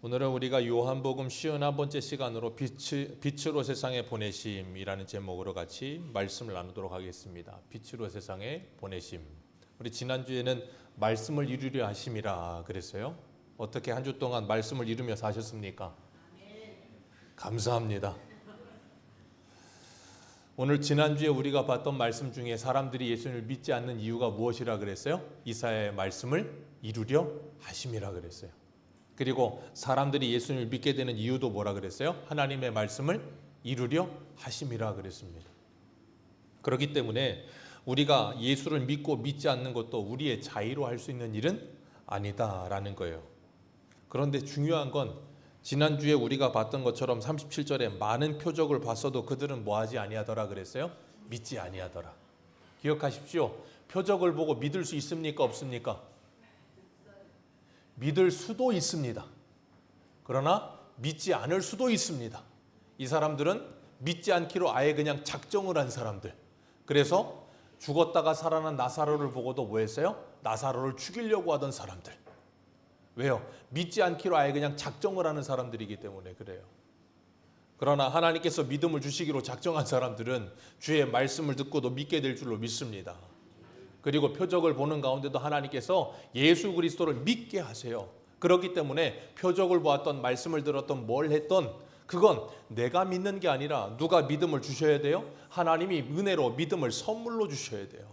오늘은 우리가 요한복음 51번째 시간으로 빛으로 세상에 보내심이라는 제목으로 같이 말씀을 나누도록 하겠습니다. 빛으로 세상에 보내심. 우리 지난주에는 말씀을 이루려 하심이라 그랬어요. 어떻게 한 주 동안 말씀을 이루며 사셨습니까? 감사합니다. 오늘 지난주에 우리가 봤던 말씀 중에 사람들이 예수님을 믿지 않는 이유가 무엇이라 그랬어요? 이사야의 말씀을 이루려 하심이라 그랬어요. 그리고 사람들이 예수님을 믿게 되는 이유도 뭐라 그랬어요? 하나님의 말씀을 이루려 하심이라 그랬습니다. 그렇기 때문에 우리가 예수를 믿고 믿지 않는 것도 우리의 자의로 할 수 있는 일은 아니다라는 거예요. 그런데 중요한 건 지난주에 우리가 봤던 것처럼 37절에 많은 표적을 봤어도 그들은 뭐하지 아니하더라 그랬어요? 믿지 아니하더라. 기억하십시오. 표적을 보고 믿을 수 있습니까? 없습니까? 믿을 수도 있습니다. 그러나 믿지 않을 수도 있습니다. 이 사람들은 믿지 않기로 아예 그냥 작정을 한 사람들. 그래서 죽었다가 살아난 나사로를 보고도 뭐 했어요? 나사로를 죽이려고 하던 사람들. 왜요? 믿지 않기로 아예 그냥 작정을 하는 사람들이기 때문에 그래요. 그러나 하나님께서 믿음을 주시기로 작정한 사람들은 주의 말씀을 듣고도 믿게 될 줄로 믿습니다. 그리고 표적을 보는 가운데도 하나님께서 예수 그리스도를 믿게 하세요. 그렇기 때문에 표적을 보았던 말씀을 들었던 뭘 했던 그건 내가 믿는 게 아니라 누가 믿음을 주셔야 돼요? 하나님이 은혜로 믿음을 선물로 주셔야 돼요.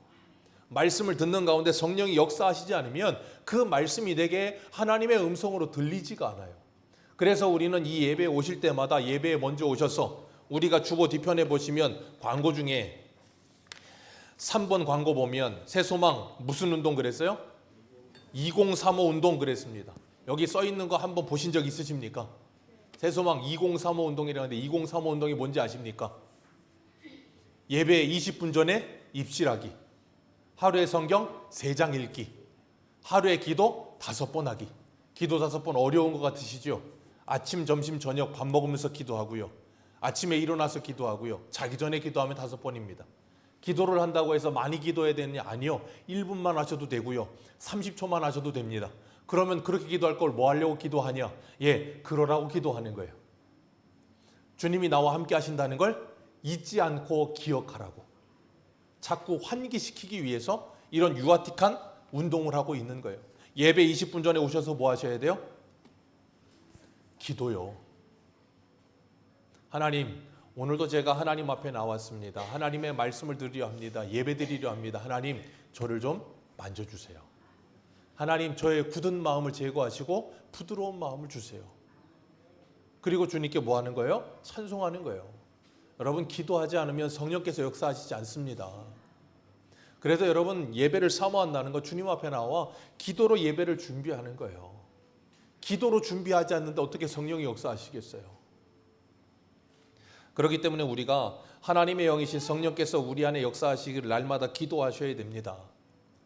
말씀을 듣는 가운데 성령이 역사하시지 않으면 그 말씀이 내게 하나님의 음성으로 들리지가 않아요. 그래서 우리는 이 예배에 오실 때마다 예배에 먼저 오셔서 우리가 주보 뒤편에 보시면 광고 중에 3번 광고 보면 새소망 무슨 운동 그랬어요? 2035 운동 그랬습니다. 여기 써 있는 거 한번 보신 적 있으십니까? 새소망 2035 운동이라는데 2035 운동이 뭔지 아십니까? 예배 20분 전에 입실하기, 하루에 성경 3장 읽기, 하루에 기도 5번 하기. 기도 5번 어려운 것 같으시죠? 아침, 점심, 저녁 밥 먹으면서 기도하고요. 아침에 일어나서 기도하고요. 자기 전에 기도하면 5번입니다. 기도를 한다고 해서 많이 기도해야 되느냐? 아니요. 1분만 하셔도 되고요. 30초만 하셔도 됩니다. 그러면 그렇게 기도할 걸 뭐 하려고 기도하냐? 그러라고 기도하는 거예요. 주님이 나와 함께 하신다는 걸 잊지 않고 기억하라고. 자꾸 환기시키기 위해서 이런 유아틱한 운동을 하고 있는 거예요. 예배 20분 전에 오셔서 뭐 하셔야 돼요? 기도요. 하나님, 오늘도 제가 하나님 앞에 나왔습니다. 하나님의 말씀을 드리려 합니다. 예배 드리려 합니다. 하나님, 저를 좀 만져주세요. 하나님, 저의 굳은 마음을 제거하시고 부드러운 마음을 주세요. 그리고 주님께 뭐 하는 거예요? 찬송하는 거예요. 여러분, 기도하지 않으면 성령께서 역사하시지 않습니다. 그래서 여러분, 예배를 사모한다는 거 주님 앞에 나와 기도로 예배를 준비하는 거예요. 기도로 준비하지 않는데 어떻게 성령이 역사하시겠어요? 그렇기 때문에 우리가 하나님의 영이신 성령께서 우리 안에 역사하시기를 날마다 기도하셔야 됩니다.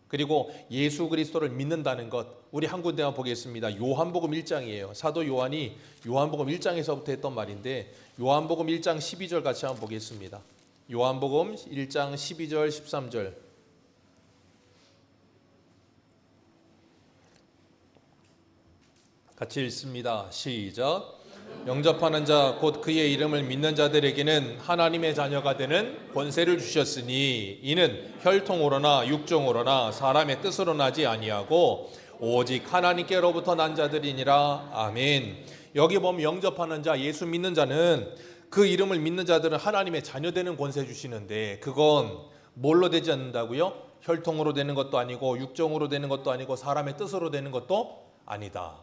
그리고 예수 그리스도를 믿는다는 것, 우리 한 군데만 보겠습니다. 요한복음 1장이에요. 사도 요한이 요한복음 1장에서부터 했던 말인데 요한복음 1장 12절 같이 한번 보겠습니다. 요한복음 1장 12절 13절 같이 읽습니다. 시작. 영접하는 자 곧 그의 이름을 믿는 자들에게는 하나님의 자녀가 되는 권세를 주셨으니 이는 혈통으로나 육종으로나 사람의 뜻으로 나지 아니하고 오직 하나님께로부터 난 자들이니라. 아멘. 여기 보면 영접하는 자, 예수 믿는 자는 그 이름을 믿는 자들은 하나님의 자녀 되는 권세 주시는데 그건 뭘로 되지 않는다고요? 혈통으로 되는 것도 아니고 육종으로 되는 것도 아니고 사람의 뜻으로 되는 것도 아니다.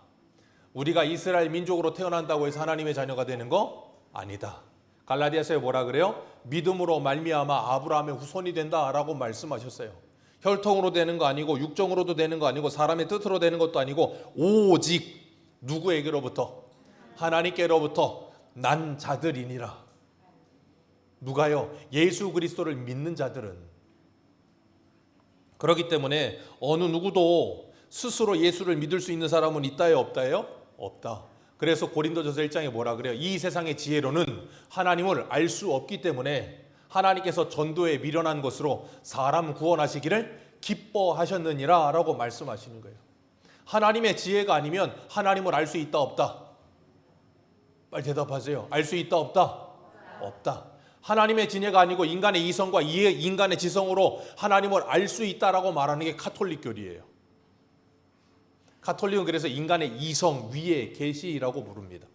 우리가 이스라엘 민족으로 태어난다고 해서 하나님의 자녀가 되는 거 아니다. 갈라디아서에 뭐라 그래요? 믿음으로 말미암아 아브라함의 후손이 된다라고 말씀하셨어요. 혈통으로 되는 거 아니고 육정으로도 되는 거 아니고 사람의 뜻으로 되는 것도 아니고 오직 누구에게로부터? 하나님께로부터 난 자들이니라. 누가요? 예수 그리스도를 믿는 자들은. 그렇기 때문에 어느 누구도 스스로 예수를 믿을 수 있는 사람은 있다요 없다요? 없다. 그래서 고린도전서 1장에 뭐라 그래요? 이 세상의 지혜로는 하나님을 알 수 없기 때문에 하나님께서 전도에 미련한 것으로 사람 구원하시기를 기뻐하셨느니라 라고 말씀하시는 거예요. 하나님의 지혜가 아니면 하나님을 알 수 있다 없다? 빨리 대답하세요. 알 수 있다 없다? 없다. 하나님의 지혜가 아니고 인간의 이성과 인간의 지성으로 하나님을 알 수 있다라고 말하는 게 가톨릭 교리예요. 가톨릭은 그래서 인간의 이성 위에 계시라고 부릅니다.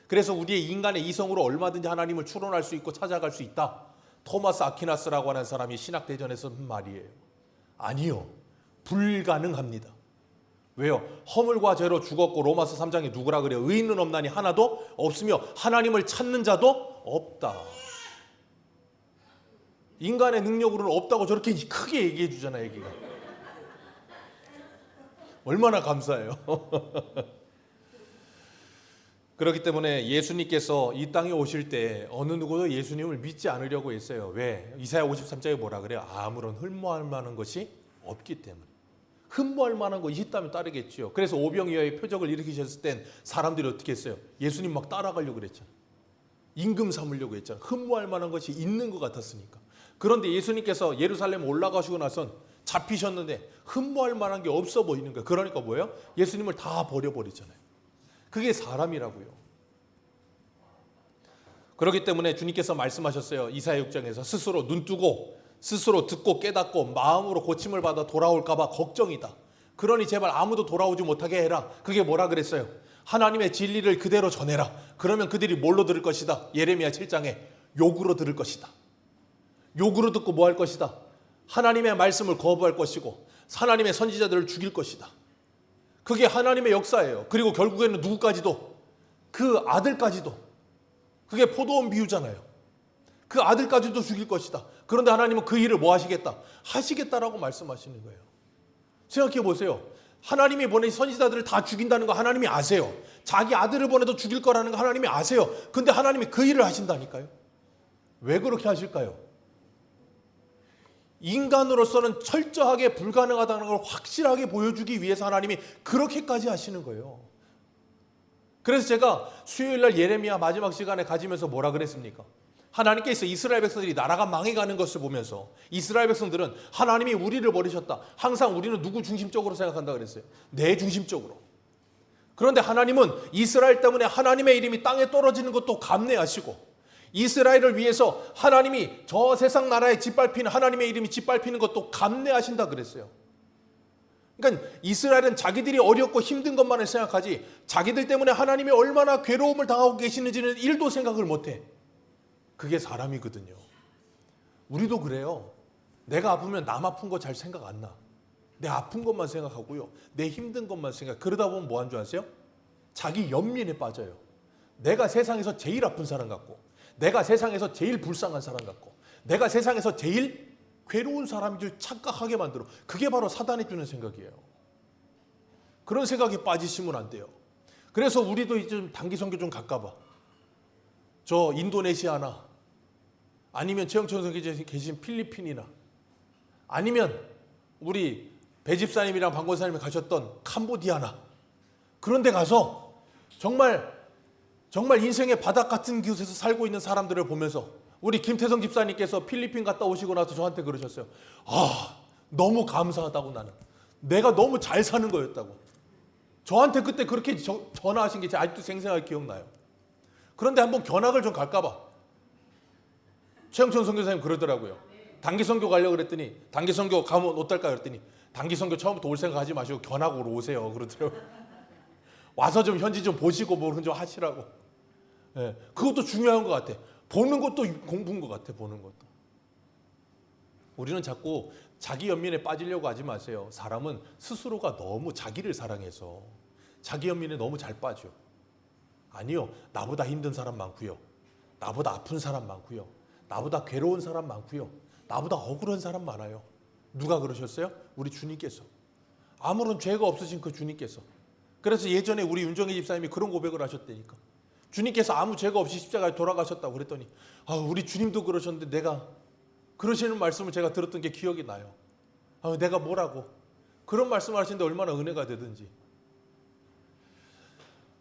그래서 우리의 인간의 이성으로 얼마든지 하나님을 추론할 수 있고 찾아갈 수 있다. 토마스 아퀴나스라고 하는 사람이 신학대전에서 한 말이에요. 아니요. 불가능합니다. 왜요? 허물과 죄로 죽었고 로마서 3장에 누구라 그래요? 의인은 없나니 하나도 없으며 하나님을 찾는 자도 없다. 인간의 능력으로는 없다고 저렇게 크게 얘기해 주잖아요. 얘기가. 얼마나 감사해요. 그렇기 때문에 예수님께서 이 땅에 오실 때 어느 누구도 예수님을 믿지 않으려고 했어요. 왜? 이사야 53장에 뭐라 그래요? 아무런 흠모할 만한 것이 없기 때문에. 흠모할 만한 것이 있다면 따르겠지요. 그래서 오병이어의 표적을 일으키셨을 땐 사람들이 어떻게 했어요? 예수님 막 따라가려고 그랬잖아요. 임금 삼으려고 했잖아요. 흠모할 만한 것이 있는 것 같았으니까. 그런데 예수님께서 예루살렘 올라가시고 나선 잡히셨는데 흠모할 만한 게 없어 보이는 거예요. 그러니까 뭐예요? 예수님을 다 버려버리잖아요. 그게 사람이라고요. 그렇기 때문에 주님께서 말씀하셨어요. 이사야 6장에서 스스로 눈뜨고 스스로 듣고 깨닫고 마음으로 고침을 받아 돌아올까 봐 걱정이다. 그러니 제발 아무도 돌아오지 못하게 해라. 그게 뭐라 그랬어요? 하나님의 진리를 그대로 전해라. 그러면 그들이 뭘로 들을 것이다? 예레미야 7장에 욕으로 들을 것이다. 욕으로 듣고 뭐 할 것이다? 하나님의 말씀을 거부할 것이고 하나님의 선지자들을 죽일 것이다. 그게 하나님의 역사예요. 그리고 결국에는 누구까지도, 그 아들까지도, 그게 포도원 비유잖아요. 그 아들까지도 죽일 것이다. 그런데 하나님은 그 일을 뭐 하시겠다? 하시겠다라고 말씀하시는 거예요. 생각해 보세요. 하나님이 보낸 선지자들을 다 죽인다는 거 하나님이 아세요. 자기 아들을 보내도 죽일 거라는 거 하나님이 아세요. 근데 하나님이 그 일을 하신다니까요. 왜 그렇게 하실까요? 인간으로서는 철저하게 불가능하다는 걸 확실하게 보여주기 위해서 하나님이 그렇게까지 하시는 거예요. 그래서 제가 수요일날 예레미야 마지막 시간에 가지면서 뭐라 그랬습니까? 하나님께서 이스라엘 백성들이 나라가 망해가는 것을 보면서 이스라엘 백성들은 하나님이 우리를 버리셨다. 항상 우리는 누구 중심적으로 생각한다 그랬어요. 내 중심적으로. 그런데 하나님은 이스라엘 때문에 하나님의 이름이 땅에 떨어지는 것도 감내하시고 이스라엘을 위해서 하나님이 저 세상 나라에 짓밟히는 하나님의 이름이 짓밟히는 것도 감내하신다 그랬어요. 그러니까 이스라엘은 자기들이 어렵고 힘든 것만을 생각하지 자기들 때문에 하나님이 얼마나 괴로움을 당하고 계시는지는 1도 생각을 못해. 그게 사람이거든요. 우리도 그래요. 내가 아프면 남 아픈 거 잘 생각 안 나. 내 아픈 것만 생각하고요. 내 힘든 것만 생각. 그러다 보면 뭐 한 줄 아세요? 자기 연민에 빠져요. 내가 세상에서 제일 아픈 사람 같고 내가 세상에서 제일 불쌍한 사람 같고 내가 세상에서 제일 괴로운 사람인 줄 착각하게 만들어. 그게 바로 사단이 주는 생각이에요. 그런 생각에 빠지시면 안 돼요. 그래서 우리도 이제 단기 선교 좀 갈까 봐. 저 인도네시아나 아니면 최영천 선생님이 계신 필리핀이나 아니면 우리 배집사님이랑 방권사님이 가셨던 캄보디아나 그런 데 가서 정말 인생의 바닥 같은 곳에서 살고 있는 사람들을 보면서 우리 김태성 집사님께서 필리핀 갔다 오시고 나서 저한테 그러셨어요. 아, 너무 감사하다고 나는. 내가 너무 잘 사는 거였다고. 저한테 그때 그렇게 전화하신 게 아직도 생생하게 기억나요. 그런데 한번 견학을 좀 갈까 봐. 최영천 선교사님 그러더라고요. 단기 선교 가려고 그랬더니 단기 선교 가면 어떨까 그랬더니 단기 선교 처음부터 올 생각 하지 마시고 견학으로 오세요. 그러더라고요. 와서 좀 현지 좀 보시고 뭐 좀 하시라고. 예, 그것도 중요한 것 같아. 보는 것도 공부인 것 같아. 보는 것도. 우리는 자꾸 자기 연민에 빠지려고 하지 마세요. 사람은 스스로가 너무 자기를 사랑해서 자기 연민에 너무 잘 빠져. 아니요. 나보다 힘든 사람 많고요. 나보다 아픈 사람 많고요. 나보다 괴로운 사람 많고요. 나보다 억울한 사람 많아요. 누가 그러셨어요? 우리 주님께서. 아무런 죄가 없으신 그 주님께서. 그래서 예전에 우리 윤정희 집사님이 그런 고백을 하셨다니까. 주님께서 아무 죄가 없이 십자가에 돌아가셨다고 그랬더니 우리 주님도 그러셨는데 내가 그러시는 말씀을 제가 들었던 게 기억이 나요. 내가 뭐라고. 그런 말씀을 하시는데 얼마나 은혜가 되든지.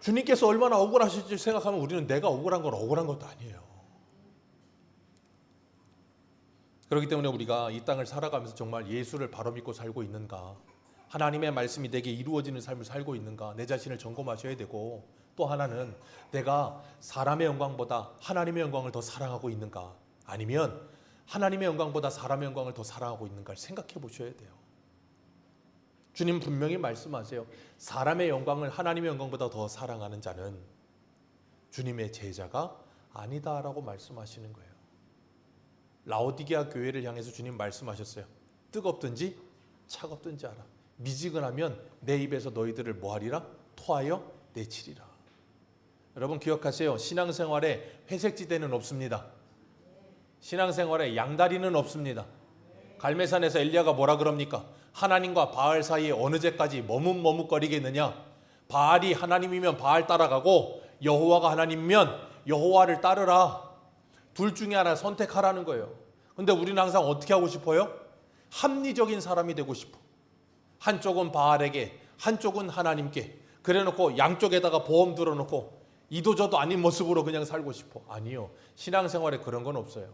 주님께서 얼마나 억울하실지 생각하면 우리는 내가 억울한 건 억울한 것도 아니에요. 그렇기 때문에 우리가 이 땅을 살아가면서 정말 예수를 바로 믿고 살고 있는가, 하나님의 말씀이 내게 이루어지는 삶을 살고 있는가 내 자신을 점검하셔야 되고, 또 하나는 내가 사람의 영광보다 하나님의 영광을 더 사랑하고 있는가, 아니면 하나님의 영광보다 사람의 영광을 더 사랑하고 있는가를 생각해 보셔야 돼요. 주님 분명히 말씀하세요. 사람의 영광을 하나님의 영광보다 더 사랑하는 자는 주님의 제자가 아니다라고 말씀하시는 거예요. 라오디게아 교회를 향해서 주님 말씀하셨어요. 뜨겁든지 차갑든지 알아. 미지근하면 내 입에서 너희들을 뭐하리라? 토하여 내치리라. 여러분 기억하세요. 신앙생활에 회색지대는 없습니다. 신앙생활에 양다리는 없습니다. 갈매산에서 엘리야가 뭐라 그럽니까? 하나님과 바알 사이에 어느 제까지 머뭇머뭇거리겠느냐? 바알이 하나님이면 바알 따라가고 여호와가 하나님이면 여호와를 따르라. 둘 중에 하나 선택하라는 거예요. 근데 우리는 항상 어떻게 하고 싶어요? 합리적인 사람이 되고 싶어. 한쪽은 바알에게, 한쪽은 하나님께. 그래놓고 양쪽에다가 보험 들어놓고 이도저도 아닌 모습으로 그냥 살고 싶어. 아니요. 신앙생활에 그런 건 없어요.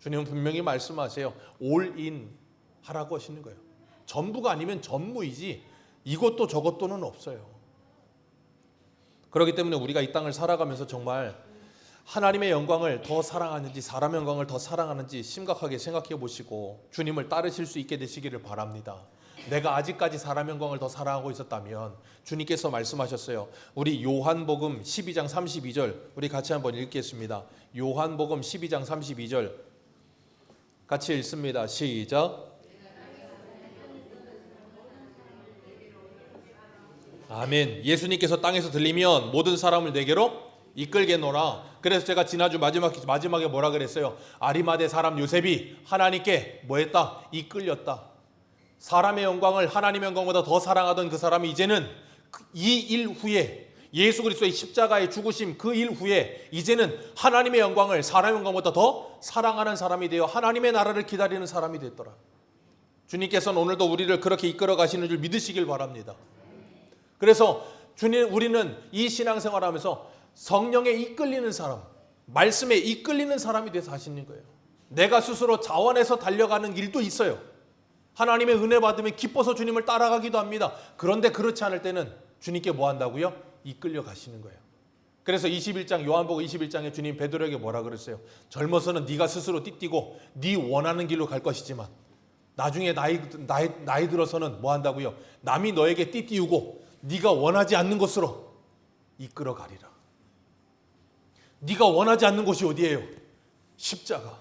주님은 분명히 말씀하세요. 올인 하라고 하시는 거예요. 전부가 아니면 전무이지 이것도 저것도는 없어요. 그렇기 때문에 우리가 이 땅을 살아가면서 정말 하나님의 영광을 더 사랑하는지 사람의 영광을 더 사랑하는지 심각하게 생각해 보시고 주님을 따르실 수 있게 되시기를 바랍니다. 내가 아직까지 사람의 영광을 더 사랑하고 있었다면 주님께서 말씀하셨어요. 우리 요한복음 12장 32절 우리 같이 한번 읽겠습니다. 요한복음 12장 32절 같이 읽습니다. 시작. 아멘. 예수님께서 땅에서 들리면 모든 사람을 내게로 이끌게노라. 그래서 제가 지난주 마지막에 뭐라 그랬어요? 아리마대 사람 요셉이 하나님께 뭐했다? 이끌렸다. 사람의 영광을 하나님의 영광보다 더 사랑하던 그 사람이 이제는 이 일 후에 예수 그리스도의 십자가의 죽으심 그 일 후에 이제는 하나님의 영광을 사람의 영광보다 더 사랑하는 사람이 되어 하나님의 나라를 기다리는 사람이 됐더라. 주님께서는 오늘도 우리를 그렇게 이끌어 가시는 줄 믿으시길 바랍니다. 그래서 우리는 이 신앙생활하면서 성령에 이끌리는 사람, 말씀에 이끌리는 사람이 돼서 하시는 거예요. 내가 스스로 자원해서 달려가는 길도 있어요. 하나님의 은혜 받으면 기뻐서 주님을 따라가기도 합니다. 그런데 그렇지 않을 때는 주님께 뭐 한다고요? 이끌려 가시는 거예요. 그래서 21장 요한복음 21장에 주님 베드로에게 뭐라 그랬어요? 젊어서는 네가 스스로 띠띠고 네 원하는 길로 갈 것이지만 나중에 나이 들어서는 뭐 한다고요? 남이 너에게 띠띠우고 네가 원하지 않는 곳으로 이끌어 가리라. 네가 원하지 않는 곳이 어디예요? 십자가.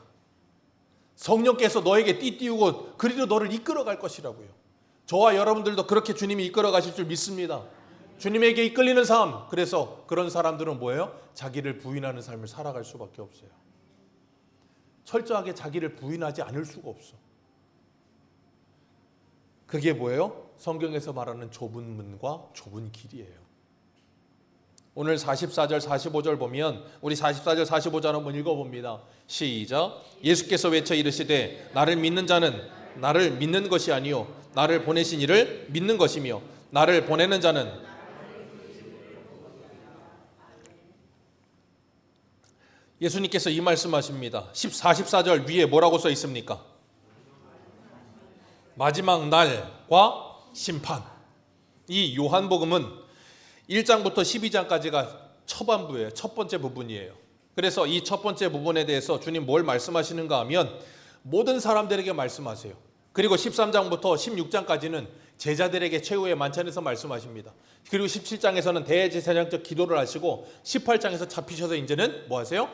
성령께서 너에게 띠띠우고 그리로 너를 이끌어 갈 것이라고요. 저와 여러분들도 그렇게 주님이 이끌어 가실 줄 믿습니다. 주님에게 이끌리는 삶. 그래서 그런 사람들은 뭐예요? 자기를 부인하는 삶을 살아갈 수밖에 없어요. 철저하게 자기를 부인하지 않을 수가 없어. 그게 뭐예요? 성경에서 말하는 좁은 문과 좁은 길이에요. 오늘 44절 45절 보면 우리 44절 45절 한번 읽어봅니다. 시작. 예수께서 외쳐 이르시되 나를 믿는 자는 나를 믿는 것이 아니요 나를 보내신 이를 믿는 것이며 나를 보내는 자는 예수님께서 이 말씀하십니다. 44절 위에 뭐라고 써 있습니까? 마지막 날과 심판. 이 요한복음은 1장부터 12장까지가 초반부예요. 첫 번째 부분이에요. 그래서 이 첫 번째 부분에 대해서 주님 뭘 말씀하시는가 하면 모든 사람들에게 말씀하세요. 그리고 13장부터 16장까지는 제자들에게 최후의 만찬에서 말씀하십니다. 그리고 17장에서는 대제사장적 기도를 하시고 18장에서 잡히셔서 이제는 뭐 하세요?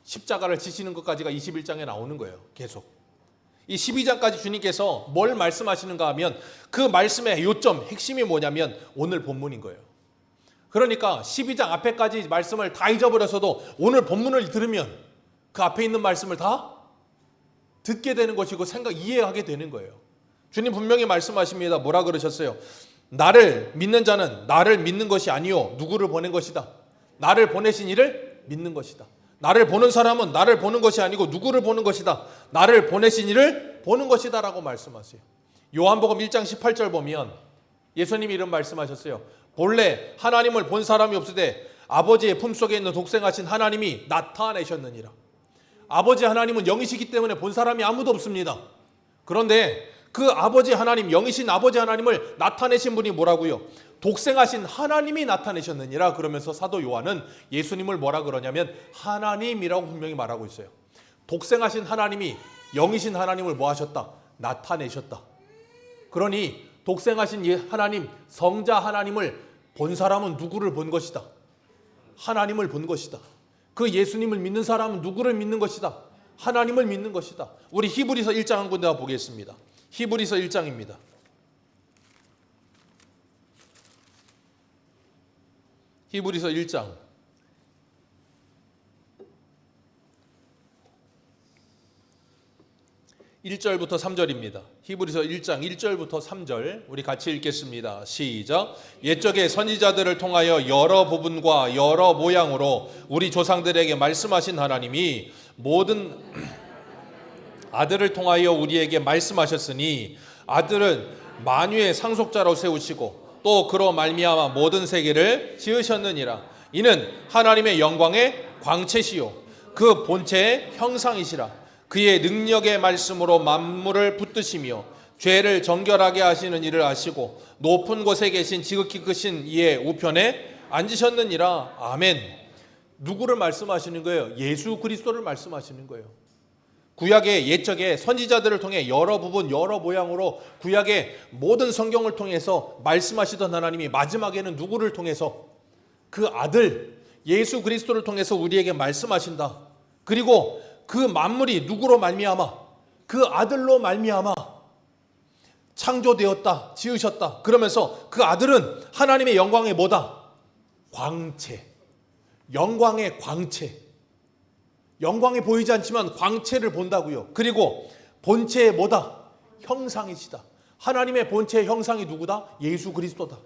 십자가를 지시는 것까지가 21장에 나오는 거예요. 계속. 이 12장까지 주님께서 뭘 말씀하시는가 하면 그 말씀의 요점, 핵심이 뭐냐면 오늘 본문인 거예요. 그러니까 12장 앞에까지 말씀을 다 잊어버려서도 오늘 본문을 들으면 그 앞에 있는 말씀을 다 듣게 되는 것이고 이해하게 되는 거예요. 주님 분명히 말씀하십니다. 뭐라 그러셨어요? 나를 믿는 자는 나를 믿는 것이 아니요 누구를 보낸 것이다. 나를 보내신 이를 믿는 것이다. 나를 보는 사람은 나를 보는 것이 아니고 누구를 보는 것이다. 나를 보내신 이를 보는 것이다 라고 말씀하세요. 요한복음 1장 18절 보면 예수님이 이런 말씀하셨어요. 본래 하나님을 본 사람이 없으되 아버지의 품속에 있는 독생하신 하나님이 나타내셨느니라. 아버지 하나님은 영이시기 때문에 본 사람이 아무도 없습니다. 그런데 그 아버지 하나님, 영이신 아버지 하나님을 나타내신 분이 뭐라고요? 독생하신 하나님이 나타내셨느니라. 그러면서 사도 요한은 예수님을 뭐라 그러냐면 하나님이라고 분명히 말하고 있어요. 독생하신 하나님이 영이신 하나님을 뭐 하셨다? 나타내셨다. 그러니 독생하신 하나님, 성자 하나님을 본 사람은 누구를 본 것이다? 하나님을 본 것이다. 그 예수님을 믿는 사람은 누구를 믿는 것이다? 하나님을 믿는 것이다. 우리 히브리서 1장 한 군데 보겠습니다. 히브리서 1장입니다. 히브리서 1장 1절부터 3절입니다. 히브리서 1장 1절부터 3절 우리 같이 읽겠습니다. 시작. 옛적의 선지자들을 통하여 여러 부분과 여러 모양으로 우리 조상들에게 말씀하신 하나님이 모든 아들을 통하여 우리에게 말씀하셨으니 아들은 만유의 상속자로 세우시고 또 그로 말미암아 모든 세계를 지으셨느니라. 이는 하나님의 영광의 광채시요 그 본체의 형상이시라. 그의 능력의 말씀으로 만물을 붙드시며 죄를 정결하게 하시는 일을 하시고 높은 곳에 계신 지극히 크신 이의 우편에 앉으셨느니라. 아멘. 누구를 말씀하시는 거예요? 예수 그리스도를 말씀하시는 거예요. 구약의 옛적에 선지자들을 통해 여러 부분 여러 모양으로 구약의 모든 성경을 통해서 말씀하시던 하나님이 마지막에는 누구를 통해서? 그 아들 예수 그리스도를 통해서 우리에게 말씀하신다. 그리고 그 만물이 누구로 말미암아? 그 아들로 말미암아 창조되었다, 지으셨다. 그러면서 그 아들은 하나님의 영광의 뭐다? 광채. 영광의 광채. 영광이 보이지 않지만 광채를 본다고요. 그리고 본체의 뭐다? 형상이시다. 하나님의 본체의 형상이 누구다? 예수 그리스도다.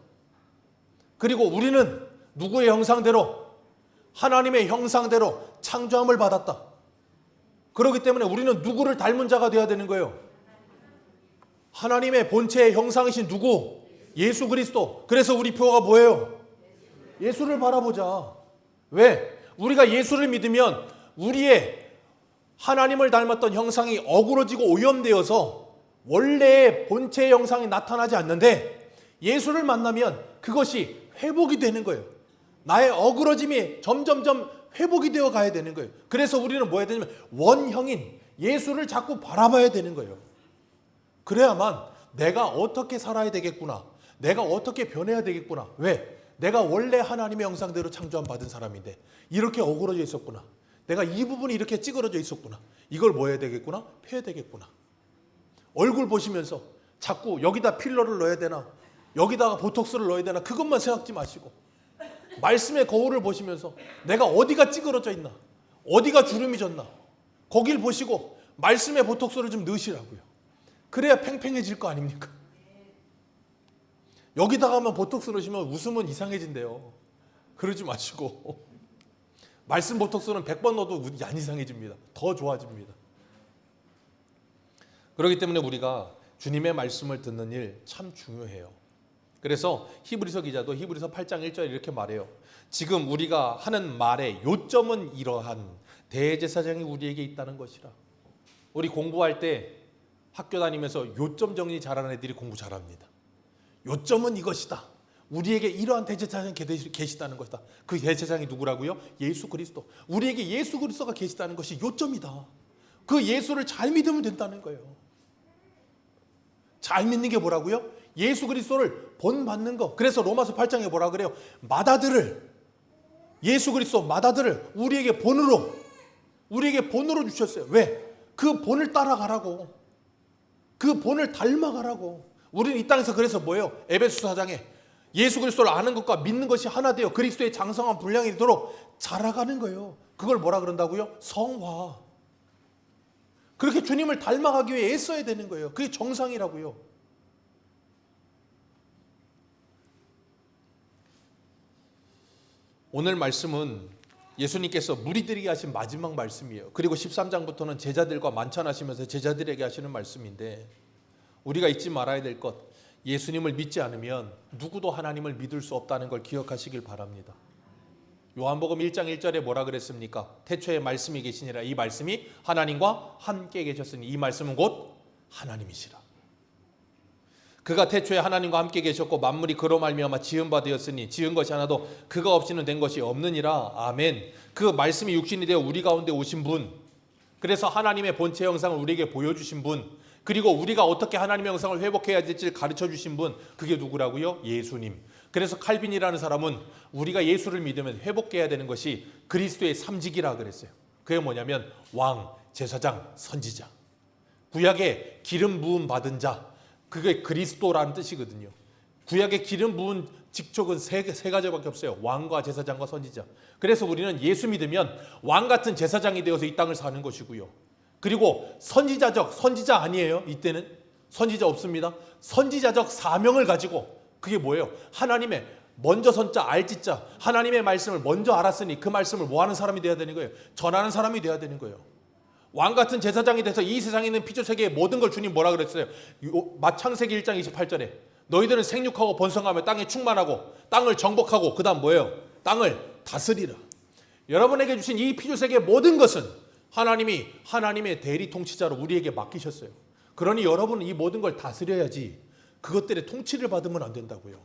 그리고 우리는 누구의 형상대로? 하나님의 형상대로 창조함을 받았다. 그렇기 때문에 우리는 누구를 닮은 자가 되어야 되는 거예요? 하나님의 본체의 형상이신 누구? 예수 그리스도. 그래서 우리 표가 뭐예요? 예수를 바라보자. 왜? 우리가 예수를 믿으면 우리의 하나님을 닮았던 형상이 어그러지고 오염되어서 원래의 본체의 형상이 나타나지 않는데 예수를 만나면 그것이 회복이 되는 거예요. 나의 어그러짐이 점점점 회복이 되어 가야 되는 거예요. 그래서 우리는 뭐 해야 되냐면 원형인 예수를 자꾸 바라봐야 되는 거예요. 그래야만 내가 어떻게 살아야 되겠구나. 내가 어떻게 변해야 되겠구나. 왜? 내가 원래 하나님의 형상대로 창조함 받은 사람인데 이렇게 어그러져 있었구나. 내가 이 부분이 이렇게 찌그러져 있었구나. 이걸 뭐 해야 되겠구나? 펴야 되겠구나. 얼굴 보시면서 자꾸 여기다 필러를 넣어야 되나? 여기다가 보톡스를 넣어야 되나? 그것만 생각지 마시고 말씀의 거울을 보시면서 내가 어디가 찌그러져 있나? 어디가 주름이 졌나? 거길 보시고 말씀의 보톡스를 좀 넣으시라고요. 그래야 팽팽해질 거 아닙니까? 여기다가만 보톡스 넣으시면 웃으면 이상해진대요. 그러지 마시고 말씀 보톡스는 100번 넣어도 안 이상해집니다. 더 좋아집니다. 그렇기 때문에 우리가 주님의 말씀을 듣는 일 참 중요해요. 그래서 히브리서 기자도 히브리서 8장 1절 이렇게 말해요. 지금 우리가 하는 말의 요점은 이러한 대제사장이 우리에게 있다는 것이라. 우리 공부할 때 학교 다니면서 요점 정리 잘하는 애들이 공부 잘합니다. 요점은 이것이다. 우리에게 이러한 대제사장이 계시다는 것이다. 그 대제사장이 누구라고요? 예수 그리스도. 우리에게 예수 그리스도가 계시다는 것이 요점이다. 그 예수를 잘 믿으면 된다는 거예요. 잘 믿는 게 뭐라고요? 예수 그리스도를 본받는 거. 그래서 로마서 8장에 뭐라 그래요? 맏아들을 예수 그리스도 맏아들을 우리에게 본으로 주셨어요. 왜? 그 본을 따라가라고. 그 본을 닮아가라고. 우리는 이 땅에서 그래서 뭐예요? 에베소 4장에 예수 그리스도를 아는 것과 믿는 것이 하나 되어 그리스도의 장성한 분량이 이르도록 자라가는 거예요. 그걸 뭐라 그런다고요? 성화. 그렇게 주님을 닮아가기 위해 애써야 되는 거예요. 그게 정상이라고요. 오늘 말씀은 예수님께서 무리들에게 하신 마지막 말씀이에요. 그리고 13장부터는 제자들과 만찬하시면서 제자들에게 하시는 말씀인데 우리가 잊지 말아야 될 것, 예수님을 믿지 않으면 누구도 하나님을 믿을 수 없다는 걸 기억하시길 바랍니다. 요한복음 1장 1절에 뭐라 그랬습니까? 태초에 말씀이 계시니라. 이 말씀이 하나님과 함께 계셨으니 이 말씀은 곧 하나님이시라. 그가 태초에 하나님과 함께 계셨고 만물이 그로 말미암아 지은 바 되었으니 지은 것이 하나도 그가 없이는 된 것이 없느니라. 아멘. 그 말씀이 육신이 되어 우리 가운데 오신 분, 그래서 하나님의 본체 형상을 우리에게 보여주신 분, 그리고 우리가 어떻게 하나님의 형상을 회복해야 될지를 가르쳐 주신 분, 그게 누구라고요? 예수님. 그래서 칼빈이라는 사람은 우리가 예수를 믿으면 회복해야 되는 것이 그리스도의 삼직이라 그랬어요. 그게 뭐냐면 왕, 제사장, 선지자. 구약에 기름 부음 받은 자, 그게 그리스도라는 뜻이거든요. 구약에 기름 부은 직책은 세 가지밖에 없어요. 왕과 제사장과 선지자. 그래서 우리는 예수 믿으면 왕 같은 제사장이 되어서 이 땅을 사는 것이고요. 그리고 선지자 아니에요. 이때는 선지자 없습니다. 선지자적 사명을 가지고, 그게 뭐예요? 하나님의 먼저 선자 알지자, 하나님의 말씀을 먼저 알았으니 그 말씀을 뭐 하는 사람이 돼야 되는 거예요? 전하는 사람이 돼야 되는 거예요. 왕 같은 제사장이 돼서 이 세상에 있는 피조세계의 모든 걸 주님 뭐라 그랬어요? 창세기 1장 28절에 너희들은 생육하고 번성하며 땅에 충만하고 땅을 정복하고, 그 다음 뭐예요? 땅을 다스리라. 여러분에게 주신 이 피조세계의 모든 것은 하나님의 대리 통치자로 우리에게 맡기셨어요. 그러니 여러분은 이 모든 걸 다스려야지 그것들의 통치를 받으면 안 된다고요.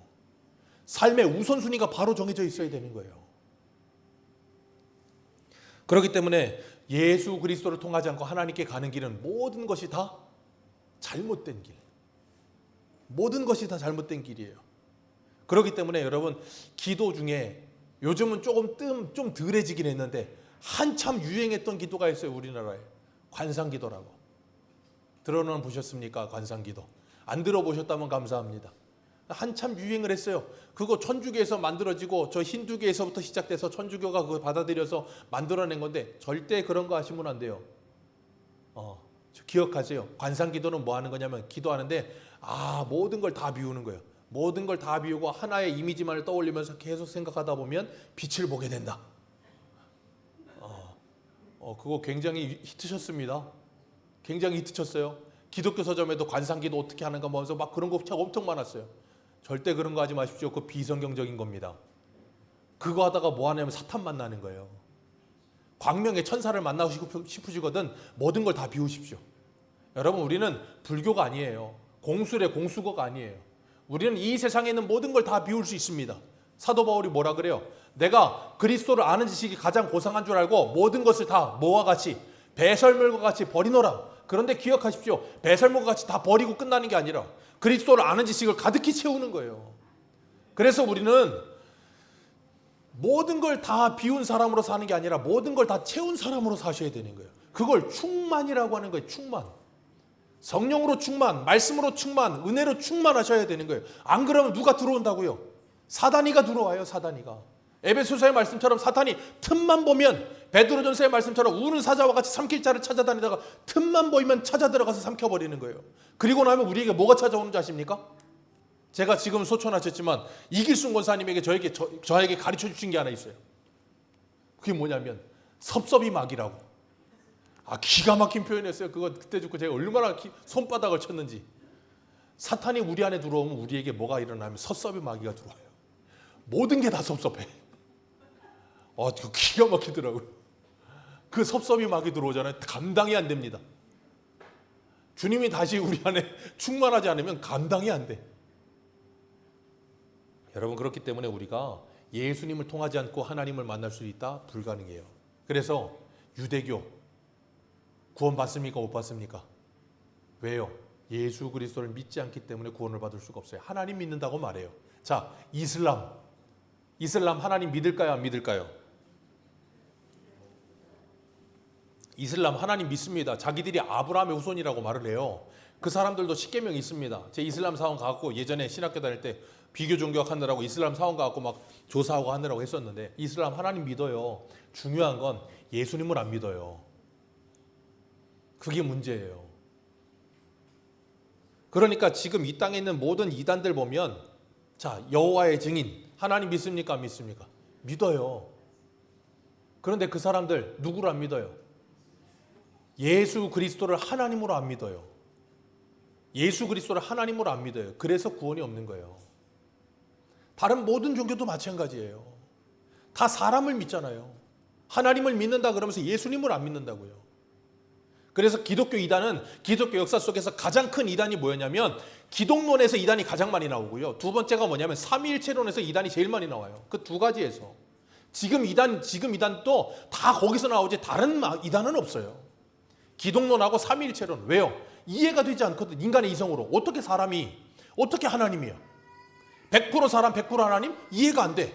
삶의 우선순위가 바로 정해져 있어야 되는 거예요. 그렇기 때문에 예수 그리스도를 통하지 않고 하나님께 가는 길은 모든 것이 다 잘못된 길. 모든 것이 다 잘못된 길이에요. 그렇기 때문에 여러분, 기도 중에 요즘은 좀 덜해지긴 했는데 한참 유행했던 기도가 있어요. 우리나라에 관상기도라고. 들어는 보셨습니까? 관상기도. 안 들어보셨다면 감사합니다. 한참 유행을 했어요. 그거 천주교에서 만들어지고 저 힌두교에서부터 시작돼서 천주교가 그걸 받아들여서 만들어낸 건데 절대 그런 거 하시면 안 돼요. 기억하세요. 관상기도는 뭐 하는 거냐면 기도하는데 모든 걸 다 비우는 거예요. 모든 걸 다 비우고 하나의 이미지만을 떠올리면서 계속 생각하다 보면 빛을 보게 된다. 그거 굉장히 히트쳤습니다. 굉장히 히트쳤어요. 기독교 서점에도 관상기도 어떻게 하는가 보면서 막 그런 거 엄청 많았어요. 절대 그런 거 하지 마십시오. 그거 비성경적인 겁니다. 그거 하다가 뭐 하냐면 사탄 만나는 거예요. 광명의 천사를 만나고 싶으시거든 모든 걸 다 비우십시오. 여러분, 우리는 불교가 아니에요. 공술의 공수거가 아니에요. 우리는 이 세상에 있는 모든 걸 다 비울 수 있습니다. 사도 바울이 뭐라 그래요? 내가 그리스도를 아는 지식이 가장 고상한 줄 알고 모든 것을 다 뭐와 같이 배설물과 같이 버리노라. 그런데 기억하십시오. 배설물과 같이 다 버리고 끝나는 게 아니라 그리스도를 아는 지식을 가득히 채우는 거예요. 그래서 우리는 모든 걸 다 비운 사람으로 사는 게 아니라 모든 걸 다 채운 사람으로 사셔야 되는 거예요. 그걸 충만이라고 하는 거예요. 충만. 성령으로 충만, 말씀으로 충만, 은혜로 충만하셔야 되는 거예요. 안 그러면 누가 들어온다고요? 사단이가 들어와요. 사단이가. 에베소서의 말씀처럼 사탄이 틈만 보면, 베드로전서의 말씀처럼 우는 사자와 같이 삼킬 자를 찾아다니다가 틈만 보이면 찾아 들어가서 삼켜버리는 거예요. 그리고 나면 우리에게 뭐가 찾아오는지 아십니까? 제가 지금 소천하셨지만 이길순 권사님에게 저에게 가르쳐 주신 게 하나 있어요. 그게 뭐냐면 섭섭이 막이라고. 기가 막힌 표현이었어요. 그거 그때 듣고 제가 얼마나 손바닥을 쳤는지. 사탄이 우리 안에 들어오면 우리에게 뭐가 일어나면 섭섭이 마귀가 들어와요. 모든 게 다 섭섭해. 그거 기가 막히더라고요. 그 섭섭이 마귀 들어오잖아요. 감당이 안 됩니다. 주님이 다시 우리 안에 충만하지 않으면 감당이 안 돼. 여러분, 그렇기 때문에 우리가 예수님을 통하지 않고 하나님을 만날 수 있다? 불가능해요. 그래서 유대교 구원 받습니까? 못 받습니까? 왜요? 예수 그리스도를 믿지 않기 때문에 구원을 받을 수가 없어요. 하나님 믿는다고 말해요. 자, 이슬람 하나님 믿을까요? 안 믿을까요? 이슬람 하나님 믿습니다. 자기들이 아브라함의 후손이라고 말을 해요. 그 사람들도 십계명이 있습니다. 제 이슬람 사원 가고 예전에 신학교 다닐 때 비교 종교학 하느라고 이슬람 사원 가고 막 조사하고 하느라고 했었는데, 이슬람 하나님 믿어요. 중요한 건 예수님을 안 믿어요. 그게 문제예요. 그러니까 지금 이 땅에 있는 모든 이단들 보면, 자, 여호와의 증인 하나님 믿습니까? 안 믿습니까? 믿어요. 그런데 그 사람들 누구를 안 믿어요? 예수 그리스도를 하나님으로 안 믿어요. 예수 그리스도를 하나님으로 안 믿어요. 그래서 구원이 없는 거예요. 다른 모든 종교도 마찬가지예요. 다 사람을 믿잖아요. 하나님을 믿는다 그러면서 예수님을 안 믿는다고요. 그래서 기독교 이단은 기독교 역사 속에서 가장 큰 이단이 뭐였냐면 기독론에서 이단이 가장 많이 나오고요. 두 번째가 뭐냐면 삼위일체론에서 이단이 제일 많이 나와요. 그 두 가지에서. 지금 이단도 다 거기서 나오지 다른 이단은 없어요. 기독론하고 삼위일체론. 왜요? 이해가 되지 않거든. 인간의 이성으로. 어떻게 사람이, 어떻게 하나님이야? 100% 사람, 100% 하나님? 이해가 안 돼.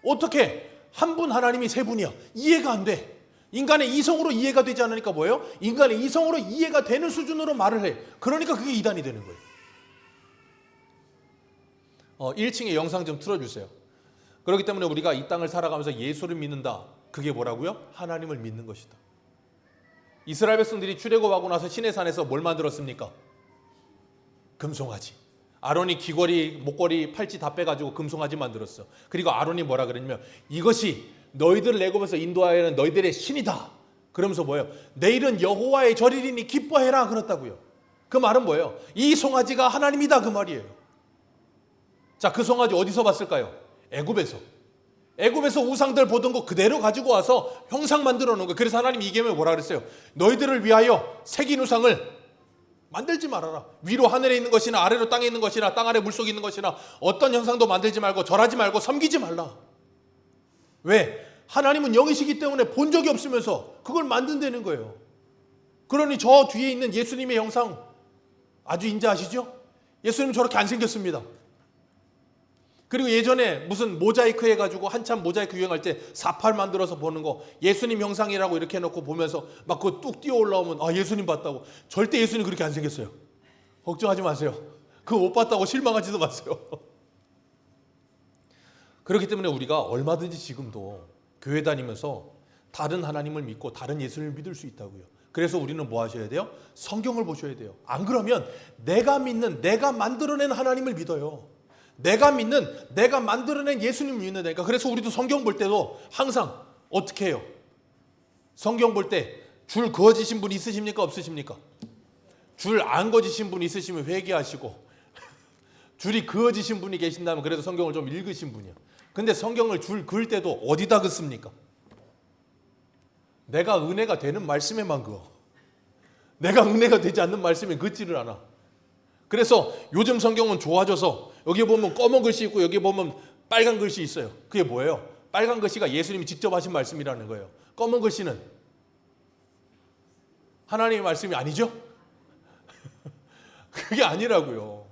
어떻게 한 분 하나님이 세 분이야? 이해가 안 돼. 인간의 이성으로 이해가 되지 않으니까 뭐예요? 인간의 이성으로 이해가 되는 수준으로 말을 해. 그러니까 그게 이단이 되는 거예요. 1층에 영상 좀 틀어주세요. 그렇기 때문에 우리가 이 땅을 살아가면서 예수를 믿는다. 그게 뭐라고요? 하나님을 믿는 것이다. 이스라엘 백성들이 출애굽하고 나서 시내산에서 뭘 만들었습니까? 금송아지. 아론이 귀걸이, 목걸이, 팔찌 다 빼가지고 금송아지 만들었어. 그리고 아론이 뭐라 그랬냐면 이것이 너희들을 애굽에서 인도하여는 너희들의 신이다. 그러면서 뭐예요? 내일은 여호와의 절이리니 기뻐해라 그랬다고요. 그 말은 뭐예요? 이 송아지가 하나님이다 그 말이에요. 자, 그 송아지 어디서 봤을까요? 애굽에서. 애굽에서 우상들 보던 거 그대로 가지고 와서 형상 만들어 놓은 거예요. 그래서 하나님이 이 계명에 뭐라 그랬어요? 너희들을 위하여 새긴 우상을 만들지 말아라. 위로 하늘에 있는 것이나 아래로 땅에 있는 것이나 땅 아래 물속에 있는 것이나 어떤 형상도 만들지 말고 절하지 말고 섬기지 말라. 왜? 하나님은 영이시기 때문에 본 적이 없으면서 그걸 만든다는 거예요. 그러니 저 뒤에 있는 예수님의 형상 아주 인자하시죠? 예수님 저렇게 안 생겼습니다. 그리고 예전에 무슨 모자이크 해가지고 한참 모자이크 유행할 때 사팔 만들어서 보는 거 예수님 형상이라고 이렇게 해놓고 보면서 막 그거 뚝 뛰어 올라오면 아 예수님 봤다고. 절대 예수님 그렇게 안 생겼어요. 걱정하지 마세요. 그거 못 봤다고 실망하지도 마세요. 그렇기 때문에 우리가 얼마든지 지금도 교회 다니면서 다른 하나님을 믿고 다른 예수님을 믿을 수 있다고요. 그래서 우리는 뭐 하셔야 돼요? 성경을 보셔야 돼요. 안 그러면 내가 믿는, 내가 만들어낸 하나님을 믿어요. 내가 믿는, 내가 만들어낸 예수님을 믿는다니까. 그래서 우리도 성경 볼 때도 항상 어떻게 해요? 성경 볼 때 줄 그어지신 분 있으십니까? 없으십니까? 줄 안 그어지신 분 있으시면 회개하시고 줄이 그어지신 분이 계신다면 그래도 성경을 좀 읽으신 분이야. 근데 성경을 줄 그을 때도 어디다 긋습니까? 내가 은혜가 되는 말씀에만 그어. 내가 은혜가 되지 않는 말씀에 긋지를 않아. 그래서 요즘 성경은 좋아져서 여기 보면 검은 글씨 있고 여기 보면 빨간 글씨 있어요. 그게 뭐예요? 빨간 글씨가 예수님이 직접 하신 말씀이라는 거예요. 검은 글씨는 하나님의 말씀이 아니죠? 그게 아니라고요.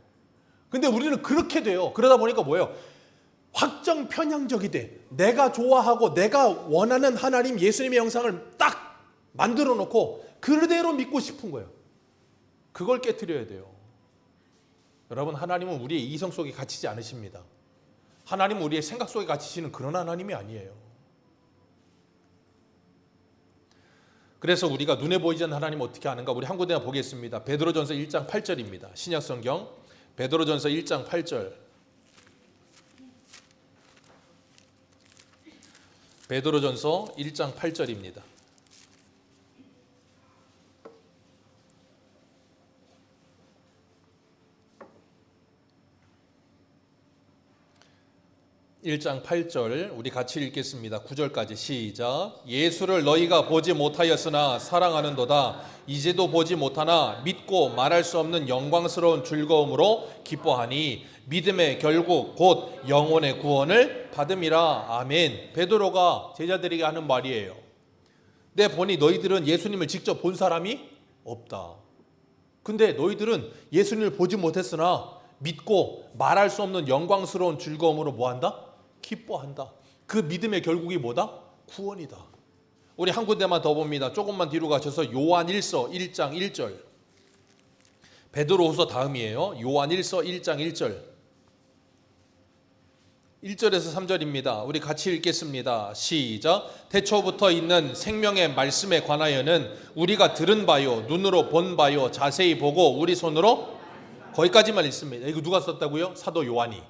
근데 우리는 그렇게 돼요. 그러다 보니까 뭐예요? 확정 편향적이 돼. 내가 좋아하고 내가 원하는 하나님 예수님의 형상을 딱 만들어 놓고 그대로 믿고 싶은 거예요. 그걸 깨트려야 돼요. 여러분, 하나님은 우리의 이성 속에 갇히지 않으십니다. 하나님은 우리의 생각 속에 갇히시는 그런 하나님이 아니에요. 그래서 우리가 눈에 보이지 않는 하나님 어떻게 아는가? 우리 한 군데나 보겠습니다. 베드로전서 1장 8절입니다. 신약성경 베드로전서 1장 8절. 베드로전서 1장 8절입니다. (1장 8절) 우리 같이 읽겠습니다. 9절까지 시작. 예수를 너희가 보지 못하였으나 사랑하는도다. 이제도 보지 못하나 믿고 말할 수 없는 영광스러운 즐거움으로 기뻐하니 믿음의 결국 곧 영혼의 구원을 받음이라. 아멘. 베드로가 제자들에게 하는 말이에요. 내 보니 너희들은 예수님을 직접 본 사람이 없다. 근데 너희들은 예수님을 보지 못했으나 믿고 말할 수 없는 영광스러운 즐거움으로 뭐한다? 기뻐한다. 그 믿음의 결국이 뭐다? 구원이다. 우리 한 군데만 더 봅니다. 조금만 뒤로 가셔서 요한일서 1장 1절. 베드로후서 다음이에요. 요한일서 1장 1절. 1절에서 3절입니다. 우리 같이 읽겠습니다. 시작. 태초부터 있는 생명의 말씀에 관하여는 우리가 들은 바요 눈으로 본 바요 자세히 보고 우리 손으로 거기까지만 읽습니다. 이거 누가 썼다고요? 사도 요한이.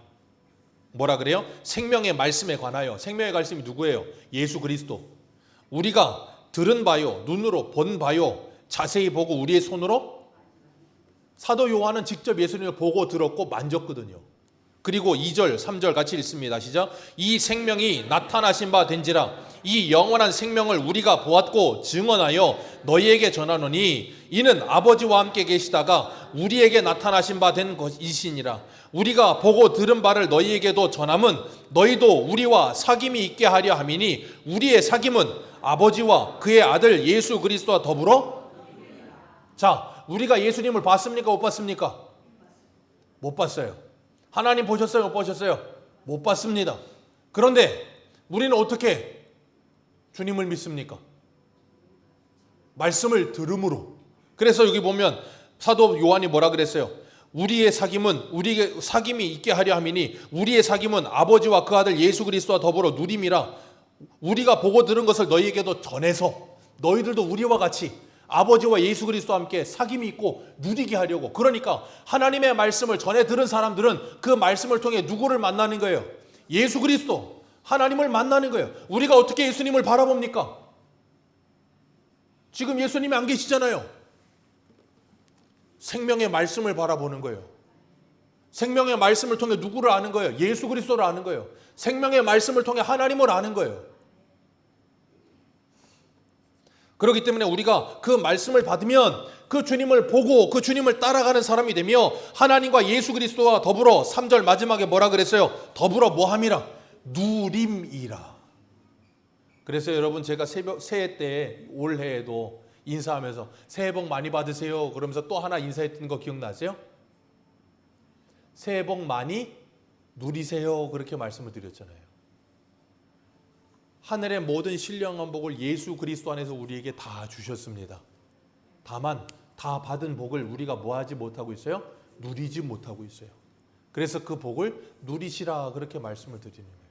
뭐라 그래요? 생명의 말씀에 관하여. 생명의 말씀이 누구예요? 예수 그리스도. 우리가 들은 바요 눈으로 본 바요 자세히 보고 우리의 손으로. 사도 요한은 직접 예수님을 보고 들었고 만졌거든요. 그리고 2절, 3절 같이 읽습니다. 시작. 이 생명이 나타나신 바 된지라 이 영원한 생명을 우리가 보았고 증언하여 너희에게 전하노니 이는 아버지와 함께 계시다가 우리에게 나타나신 바 된 것이시니라. 우리가 보고 들은 바를 너희에게도 전함은 너희도 우리와 사귐이 있게 하려 함이니 우리의 사귐은 아버지와 그의 아들 예수 그리스도와 더불어. 자, 우리가 예수님을 봤습니까? 못 봤습니까? 못 봤어요. 하나님 보셨어요? 못 보셨어요? 못 봤습니다. 그런데 우리는 어떻게 주님을 믿습니까? 말씀을 들음으로. 그래서 여기 보면 사도 요한이 뭐라 그랬어요? 우리의 사귐은 우리에게 사귐이 있게 하려 함이니 우리의 사귐은 아버지와 그 아들 예수 그리스도와 더불어 누림이라. 우리가 보고 들은 것을 너희에게도 전해서 너희들도 우리와 같이 아버지와 예수 그리스도와 함께 사귐이 있고 누리게 하려고. 그러니까 하나님의 말씀을 전해 들은 사람들은 그 말씀을 통해 누구를 만나는 거예요? 예수 그리스도, 하나님을 만나는 거예요. 우리가 어떻게 예수님을 바라봅니까? 지금 예수님이 안 계시잖아요. 생명의 말씀을 바라보는 거예요. 생명의 말씀을 통해 누구를 아는 거예요? 예수 그리스도를 아는 거예요. 생명의 말씀을 통해 하나님을 아는 거예요. 그렇기 때문에 우리가 그 말씀을 받으면 그 주님을 보고 그 주님을 따라가는 사람이 되며 하나님과 예수 그리스도와 더불어 3절 마지막에 뭐라 그랬어요? 더불어 뭐함이라? 누림이라. 그래서 여러분 제가 새해 때 올해에도 인사하면서 새해 복 많이 받으세요 그러면서 또 하나 인사했던 거 기억나세요? 새해 복 많이 누리세요 그렇게 말씀을 드렸잖아요. 하늘의 모든 신령한 복을 예수 그리스도 안에서 우리에게 다 주셨습니다. 다만 다 받은 복을 우리가 뭐하지 못하고 있어요? 누리지 못하고 있어요. 그래서 그 복을 누리시라 그렇게 말씀을 드리는 거예요.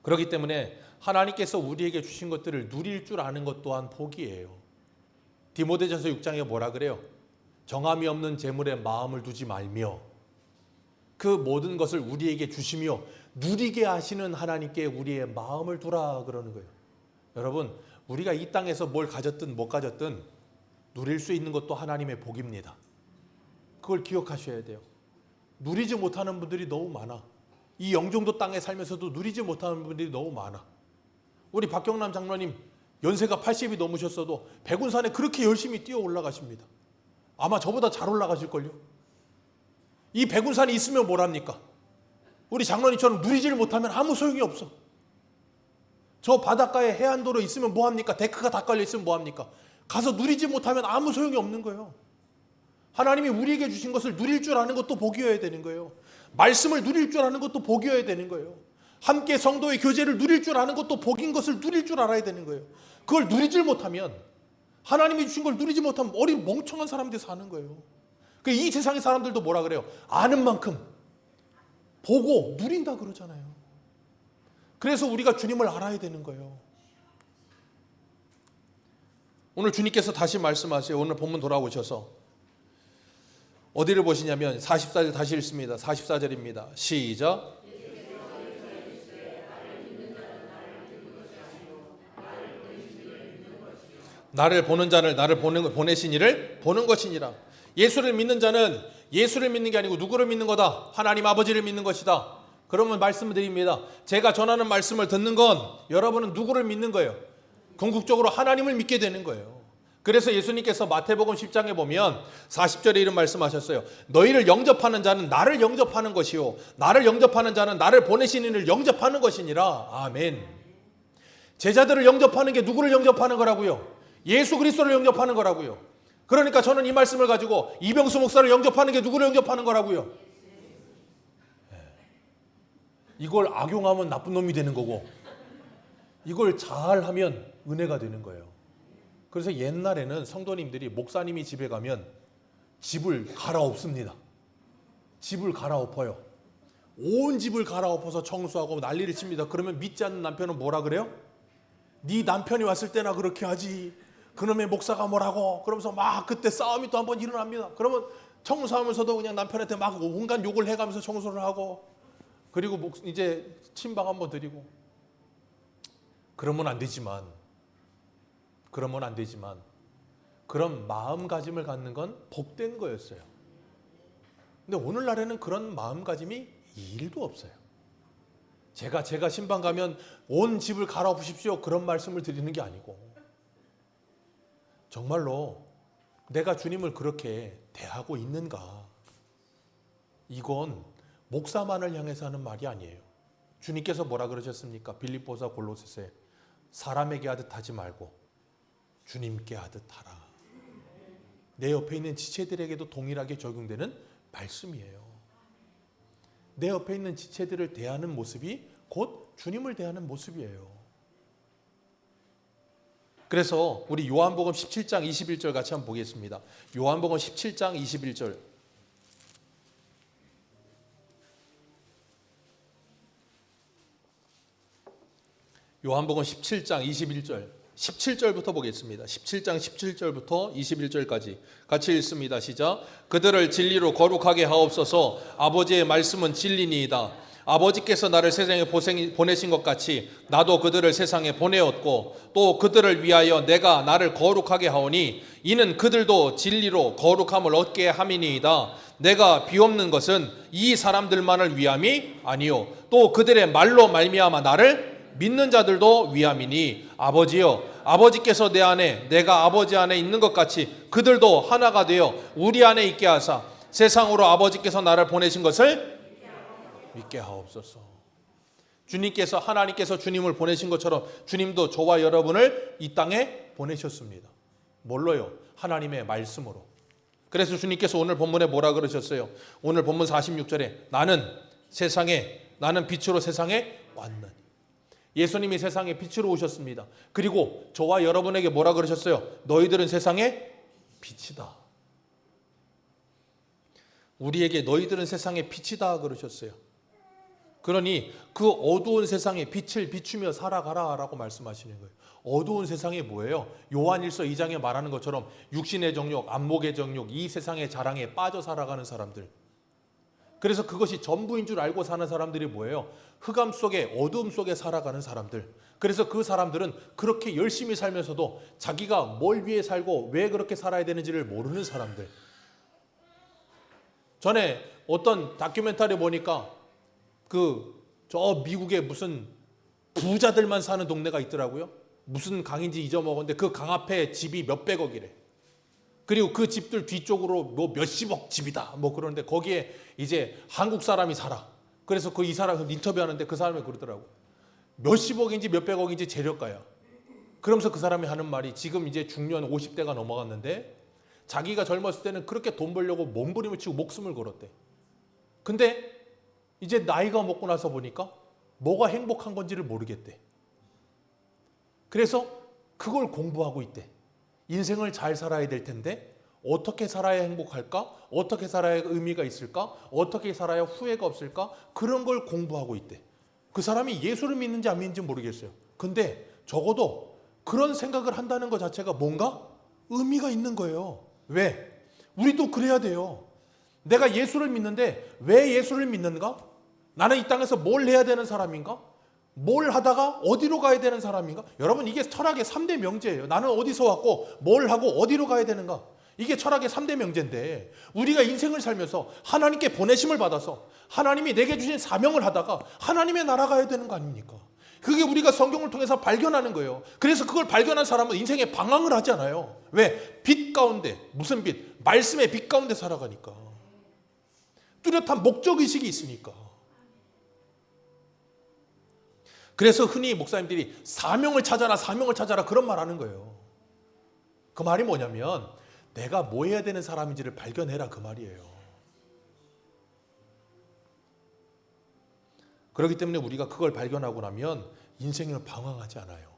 그렇기 때문에 하나님께서 우리에게 주신 것들을 누릴 줄 아는 것 또한 복이에요. 디모데전서 6장에 뭐라 그래요? 정함이 없는 재물에 마음을 두지 말며 그 모든 것을 우리에게 주시며 누리게 하시는 하나님께 우리의 마음을 두라 그러는 거예요. 여러분, 우리가 이 땅에서 뭘 가졌든 못 가졌든 누릴 수 있는 것도 하나님의 복입니다. 그걸 기억하셔야 돼요. 누리지 못하는 분들이 너무 많아. 이 영종도 땅에 살면서도 누리지 못하는 분들이 너무 많아. 우리 박경남 장로님 연세가 80이 넘으셨어도 백운산에 그렇게 열심히 뛰어 올라가십니다. 아마 저보다 잘 올라가실걸요. 이 백운산이 있으면 뭘 합니까? 우리 장로님처럼 누리지를 못하면 아무 소용이 없어. 저 바닷가에 해안도로 있으면 뭐 합니까? 데크가 다 깔려 있으면 뭐 합니까? 가서 누리지 못하면 아무 소용이 없는 거예요. 하나님이 우리에게 주신 것을 누릴 줄 아는 것도 복이어야 되는 거예요. 말씀을 누릴 줄 아는 것도 복이어야 되는 거예요. 함께 성도의 교제를 누릴 줄 아는 것도 복인 것을 누릴 줄 알아야 되는 거예요. 그걸 누리질 못하면, 하나님이 주신 걸 누리지 못하면 어린 멍청한 사람들이 사는 거예요. 이 세상의 사람들도 뭐라 그래요? 아는 만큼 보고 누린다 그러잖아요. 그래서 우리가 주님을 알아야 되는 거예요. 오늘 주님께서 다시 말씀하세요. 오늘 본문 돌아오셔서 어디를 보시냐면 44절 다시 읽습니다. 44절입니다. 시작. 나를 보는 자를 나를 보내신 이를 보는 것이니라. 예수를 믿는 자는 예수를 믿는 게 아니고 누구를 믿는 거다? 하나님 아버지를 믿는 것이다. 그러면 말씀을 드립니다. 제가 전하는 말씀을 듣는 건 여러분은 누구를 믿는 거예요? 궁극적으로 하나님을 믿게 되는 거예요. 그래서 예수님께서 마태복음 10장에 보면 40절에 이런 말씀하셨어요. 너희를 영접하는 자는 나를 영접하는 것이요 나를 영접하는 자는 나를 보내신 이를 영접하는 것이니라. 아멘. 제자들을 영접하는 게 누구를 영접하는 거라고요? 예수 그리스도를 영접하는 거라고요. 그러니까 저는 이 말씀을 가지고 이병수 목사를 영접하는 게 누구를 영접하는 거라고요? 이걸 악용하면 나쁜 놈이 되는 거고 이걸 잘하면 은혜가 되는 거예요. 그래서 옛날에는 성도님들이 목사님이 집에 가면 집을 갈아엎습니다. 집을 갈아엎어요. 온 집을 갈아엎어서 청소하고 난리를 칩니다. 그러면 믿지 않는 남편은 뭐라 그래요? 네 남편이 왔을 때나 그렇게 하지. 그놈의 목사가 뭐라고? 그러면서 막 그때 싸움이 또 한번 일어납니다. 그러면 청소하면서도 그냥 남편한테 막 온갖 욕을 해가면서 청소를 하고 그리고 이제 침방 한번 드리고 그러면 안 되지만 그런 마음가짐을 갖는 건 복된 거였어요. 근데 오늘날에는 그런 마음가짐이 1도 없어요. 제가 신방 가면 온 집을 갈아엎으십시오 그런 말씀을 드리는 게 아니고, 정말로 내가 주님을 그렇게 대하고 있는가, 이건 목사만을 향해서 하는 말이 아니에요. 주님께서 뭐라 그러셨습니까? 빌립보서 골로새서에 사람에게 하듯 하지 말고 주님께 하듯 하라. 내 옆에 있는 지체들에게도 동일하게 적용되는 말씀이에요. 내 옆에 있는 지체들을 대하는 모습이 곧 주님을 대하는 모습이에요. 그래서 우리 요한복음 17장 21절 같이 한번 보겠습니다. 요한복음 17장 21절. 요한복음 17장 21절. 17절부터 보겠습니다. 17장 17절부터 21절까지 같이 읽습니다. 시작. 그들을 진리로 거룩하게 하옵소서. 아버지의 말씀은 진리니이다. 아버지께서 나를 세상에 보내신 것 같이 나도 그들을 세상에 보내었고 또 그들을 위하여 내가 나를 거룩하게 하오니 이는 그들도 진리로 거룩함을 얻게 함이니이다. 내가 비옵는 것은 이 사람들만을 위함이 아니요 또 그들의 말로 말미암아 나를 믿는 자들도 위함이니 아버지여 아버지께서 내 안에 내가 아버지 안에 있는 것 같이 그들도 하나가 되어 우리 안에 있게 하사 세상으로 아버지께서 나를 보내신 것을 믿게 하옵소서. 주님께서 하나님께서 주님을 보내신 것처럼 주님도 저와 여러분을 이 땅에 보내셨습니다. 뭘로요? 하나님의 말씀으로. 그래서 주님께서 오늘 본문에 뭐라 그러셨어요? 오늘 본문 46절에 나는 빛으로 세상에 왔느니. 예수님이 세상에 빛으로 오셨습니다. 그리고 저와 여러분에게 뭐라 그러셨어요? 너희들은 세상의 빛이다. 우리에게 너희들은 세상의 빛이다 그러셨어요. 그러니 그 어두운 세상에 빛을 비추며 살아가라 라고 말씀하시는 거예요. 어두운 세상이 뭐예요? 요한일서 2장에 말하는 것처럼 육신의 정욕, 안목의 정욕, 이 세상의 자랑에 빠져 살아가는 사람들. 그래서 그것이 전부인 줄 알고 사는 사람들이 뭐예요? 흑암 속에 어두움 속에 살아가는 사람들. 그래서 그 사람들은 그렇게 열심히 살면서도 자기가 뭘 위해 살고 왜 그렇게 살아야 되는지를 모르는 사람들. 전에 어떤 다큐멘터리 보니까 저 미국에 무슨 부자들만 사는 동네가 있더라고요. 무슨 강인지 잊어먹었는데 그 강 앞에 집이 몇백억이래. 그리고 그 집들 뒤쪽으로 뭐 몇십억 집이다. 뭐 그러는데 거기에 이제 한국 사람이 살아. 그래서 이 사람을 인터뷰하는데 그 사람이 그러더라고. 몇십억인지 몇백억인지 재력가야. 그러면서 그 사람이 하는 말이 지금 이제 중년 50대가 넘어갔는데 자기가 젊었을 때는 그렇게 돈 벌려고 몸부림을 치고 목숨을 걸었대. 근데 이제 나이가 먹고 나서 보니까 뭐가 행복한 건지를 모르겠대. 그래서 그걸 공부하고 있대. 인생을 잘 살아야 될 텐데 어떻게 살아야 행복할까? 어떻게 살아야 의미가 있을까? 어떻게 살아야 후회가 없을까? 그런 걸 공부하고 있대. 그 사람이 예수를 믿는지 안 믿는지 모르겠어요. 근데 적어도 그런 생각을 한다는 것 자체가 뭔가 의미가 있는 거예요. 왜? 우리도 그래야 돼요. 내가 예수를 믿는데 왜 예수를 믿는가? 나는 이 땅에서 뭘 해야 되는 사람인가? 뭘 하다가 어디로 가야 되는 사람인가? 여러분 이게 철학의 3대 명제예요. 나는 어디서 왔고 뭘 하고 어디로 가야 되는가? 이게 철학의 3대 명제인데 우리가 인생을 살면서 하나님께 보내심을 받아서 하나님이 내게 주신 사명을 하다가 하나님의 나라 가야 되는 거 아닙니까? 그게 우리가 성경을 통해서 발견하는 거예요. 그래서 그걸 발견한 사람은 인생에 방황을 하지 않아요. 왜? 빛 가운데, 무슨 빛? 말씀의 빛 가운데 살아가니까. 뚜렷한 목적의식이 있으니까. 그래서 흔히 목사님들이 사명을 찾아라 그런 말 하는 거예요. 그 말이 뭐냐면 내가 뭐 해야 되는 사람인지를 발견해라 그 말이에요. 그렇기 때문에 우리가 그걸 발견하고 나면 인생을 방황하지 않아요.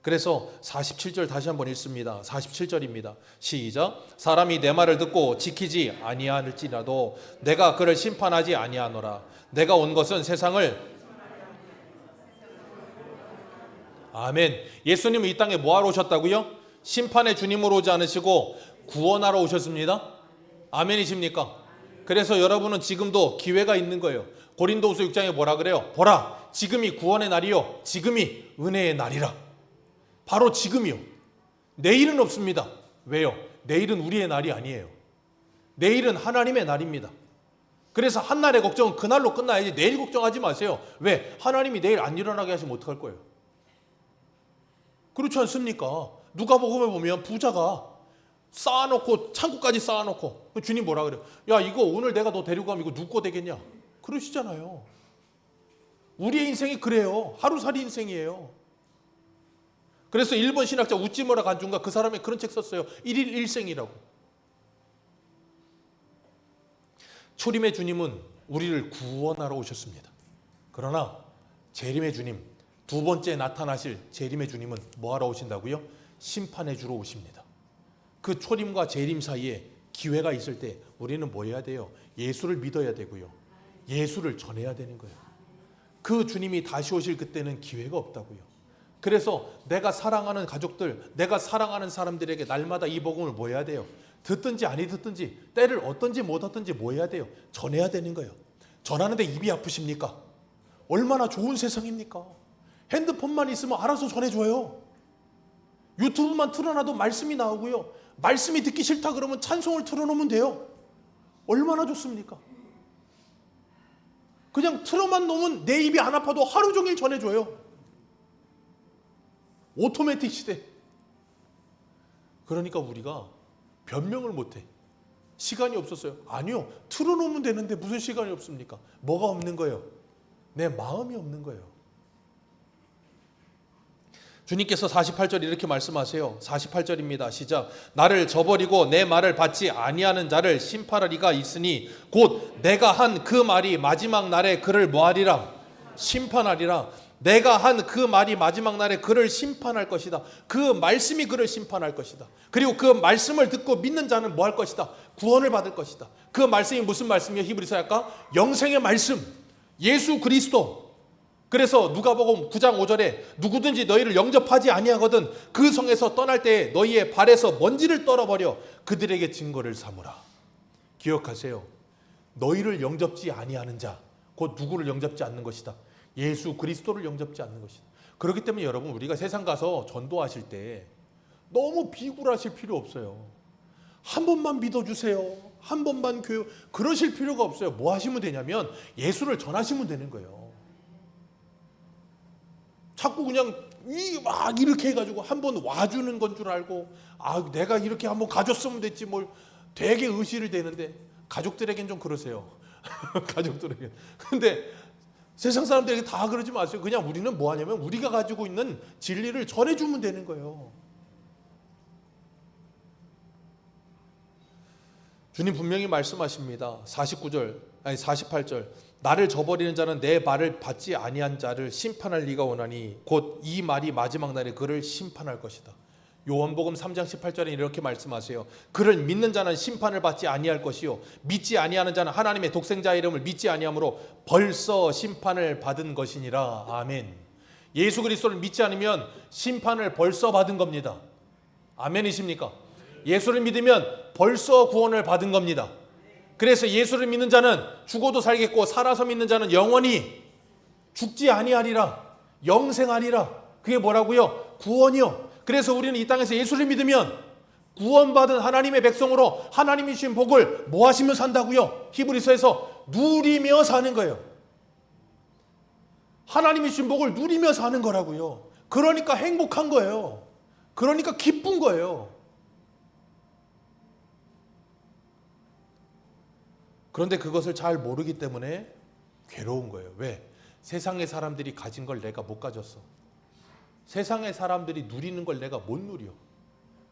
그래서 47절 다시 한번 읽습니다. 47절입니다. 시작. 사람이 내 말을 듣고 지키지 아니할지라도 내가 그를 심판하지 아니하노라. 내가 온 것은 세상을 아멘. 예수님은 이 땅에 뭐하러 오셨다고요? 심판의 주님으로 오지 않으시고 구원하러 오셨습니다. 아멘이십니까? 그래서 여러분은 지금도 기회가 있는 거예요. 고린도후서 6장에 뭐라 그래요? 보라, 지금이 구원의 날이요, 지금이 은혜의 날이라. 바로 지금이요. 내일은 없습니다. 왜요? 내일은 우리의 날이 아니에요. 내일은 하나님의 날입니다. 그래서 한날의 걱정은 그날로 끝나야지 내일 걱정하지 마세요. 왜? 하나님이 내일 안 일어나게 하시면 어떡할 거예요? 그렇지 않습니까? 누가복음에 보면 부자가 쌓아놓고 창고까지 쌓아놓고 주님 뭐라 그래요? 야, 이거 오늘 내가 너 데리고 가면 이거 누구 거 되겠냐? 그러시잖아요. 우리의 인생이 그래요. 하루살이 인생이에요. 그래서 일본 신학자 우찌무라 간주인가 그 사람이 그런 책 썼어요. 1일 1생이라고. 초림의 주님은 우리를 구원하러 오셨습니다. 그러나 재림의 주님, 두 번째 나타나실 재림의 주님은 뭐하러 오신다고요? 심판해 주러 오십니다. 그 초림과 재림 사이에 기회가 있을 때 우리는 뭐 해야 돼요? 예수를 믿어야 되고요. 예수를 전해야 되는 거예요. 그 주님이 다시 오실 그때는 기회가 없다고요. 그래서 내가 사랑하는 가족들, 내가 사랑하는 사람들에게 날마다 이 복음을 뭐 해야 돼요? 듣든지 아니 듣든지 때를 얻든지 못 얻든지 뭐 해야 돼요? 전해야 되는 거예요. 전하는데 입이 아프십니까? 얼마나 좋은 세상입니까? 핸드폰만 있으면 알아서 전해줘요. 유튜브만 틀어놔도 말씀이 나오고요. 말씀이 듣기 싫다 그러면 찬송을 틀어놓으면 돼요. 얼마나 좋습니까? 그냥 틀어만 놓으면 내 입이 안 아파도 하루 종일 전해줘요. 오토매틱 시대. 그러니까 우리가 변명을 못해. 시간이 없었어요. 아니요. 틀어놓으면 되는데 무슨 시간이 없습니까? 뭐가 없는 거예요? 내 마음이 없는 거예요. 주님께서 48절 이렇게 말씀하세요. 48절입니다. 시작. 나를 저버리고 내 말을 받지 아니하는 자를 심판할 이가 있으니 곧 내가 한 그 말이 마지막 날에 그를 뭐하리라? 심판하리라. 내가 한 그 말이 마지막 날에 그를 심판할 것이다. 그 말씀이 그를 심판할 것이다. 그리고 그 말씀을 듣고 믿는 자는 뭐 할 것이다? 구원을 받을 것이다. 그 말씀이 무슨 말씀이에요? 히브리서약과 영생의 말씀, 예수 그리스도. 그래서 누가복음 9장 5절에 누구든지 너희를 영접하지 아니하거든 그 성에서 떠날 때에 너희의 발에서 먼지를 떨어버려 그들에게 증거를 삼으라. 기억하세요. 너희를 영접지 아니하는 자, 곧 누구를 영접지 않는 것이다. 예수 그리스도를 영접지 않는 것이다. 그렇기 때문에 여러분 우리가 세상 가서 전도하실 때 너무 비굴하실 필요 없어요. 한 번만 믿어주세요. 한 번만 교육. 그러실 필요가 없어요. 뭐 하시면 되냐면 예수를 전하시면 되는 거예요. 자꾸 그냥 막 이렇게 해가지고 한 번 와주는 건 줄 알고 내가 이렇게 한번 가줬으면 됐지 뭘 되게 의시를 대는데 가족들에겐 좀 그러세요. 가족들에겐. 근데 세상 사람들에게 다 그러지 마세요. 그냥 우리는 뭐 하냐면 우리가 가지고 있는 진리를 전해주면 되는 거예요. 주님 분명히 말씀하십니다. 48절. 나를 저버리는 자는 내 말을 받지 아니한 자를 심판할 리가 오나니 곧 이 말이 마지막 날에 그를 심판할 것이다. 요한복음 3장 18절에 이렇게 말씀하세요. 그를 믿는 자는 심판을 받지 아니할 것이요 믿지 아니하는 자는 하나님의 독생자의 이름을 믿지 아니하므로 벌써 심판을 받은 것이니라. 아멘. 예수 그리스도를 믿지 않으면 심판을 벌써 받은 겁니다. 아멘이십니까? 예수를 믿으면 벌써 구원을 받은 겁니다. 그래서 예수를 믿는 자는 죽어도 살겠고 살아서 믿는 자는 영원히 죽지 아니하리라. 영생하리라. 그게 뭐라고요? 구원이요. 그래서 우리는 이 땅에서 예수를 믿으면 구원받은 하나님의 백성으로 하나님이 주신 복을 뭐 하시며 산다고요? 히브리서에서 누리며 사는 거예요. 하나님이 주신 복을 누리며 사는 거라고요. 그러니까 행복한 거예요. 그러니까 기쁜 거예요. 그런데 그것을 잘 모르기 때문에 괴로운 거예요. 왜? 세상의 사람들이 가진 걸 내가 못 가졌어. 세상의 사람들이 누리는 걸 내가 못 누려.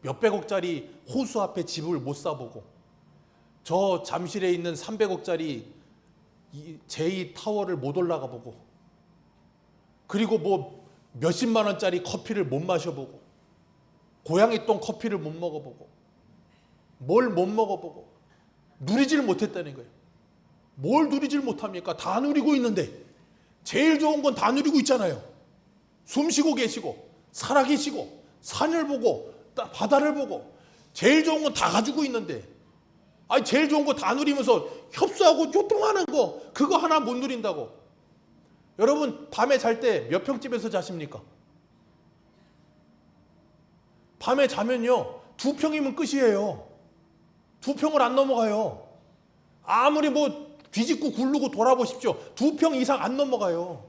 몇백억짜리 호수 앞에 집을 못 사보고 저 잠실에 있는 300억짜리 제2타워를 못 올라가 보고 그리고 뭐 몇십만 원짜리 커피를 못 마셔보고 고양이 똥 커피를 못 먹어보고 뭘 못 먹어보고 누리지를 못했다는 거예요. 뭘 누리지를 못합니까? 다 누리고 있는데 제일 좋은 건 다 누리고 있잖아요. 숨 쉬고 계시고 살아계시고 산을 보고 바다를 보고 제일 좋은 건 다 가지고 있는데 제일 좋은 거 다 누리면서 협소하고 요동하는 거 그거 하나 못 누린다고. 여러분 밤에 잘 때 몇 평집에서 자십니까? 밤에 자면요 2평이면 끝이에요. 2평을 안 넘어가요. 아무리 뭐 뒤집고 굴르고 돌아보십시오. 2평 이상 안 넘어가요.